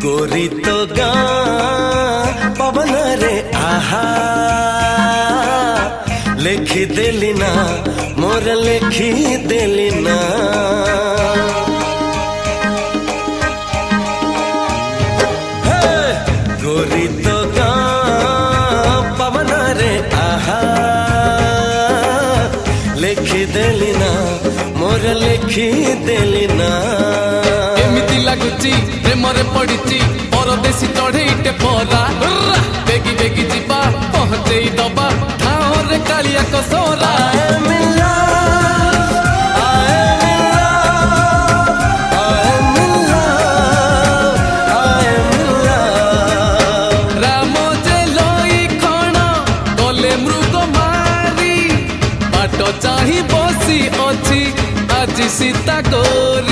गोरी तो गाँ पवन रे आहा लेखी देली ना मोर लेखी देली ना गोरी तो गाँ पवन रे आहा लेखी देली ना मोर लेखी देली ना एमिति लागुची प्रेमरे पड़िची परदेशी चढ़ेईटे परा बेगी बेगी जीवा पहुंचई दबा ठाओ रे कालिया कसोरा राम जे लई खण गले मृग मारी बाट चाही बसी अछि आज सीता गोरी।